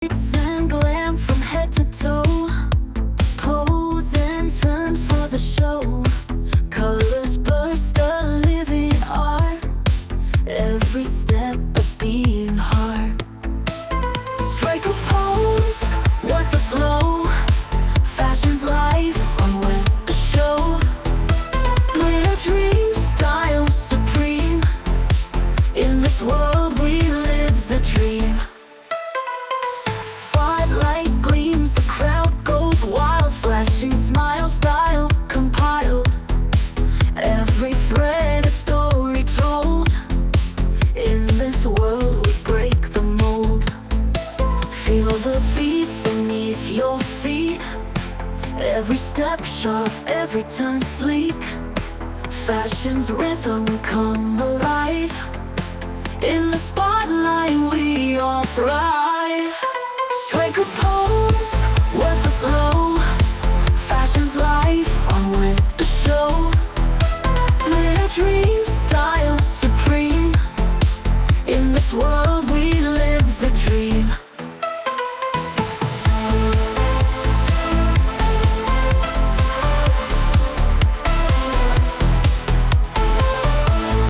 It's and glam from head to toe. Pose and turn for the show. Colors burst, a living art. Every step a beating heart. Strike a pose, work the flow. Fashion's life on with the show. Glitter dream, style supreme. In this world we live the dream. Spotlight gleams, the crowd goes wild. Flashing smile, style compiled. Every thread a story told. In this world we break the mold. Feel the beat beneath your feet. Every step sharp, every turn sleek. Fashion's rhythm come alive. In the spotlight we all thrive. Strike a pose, work the flow. Fashion's life on with the show. Glitter dream, style supreme. In this world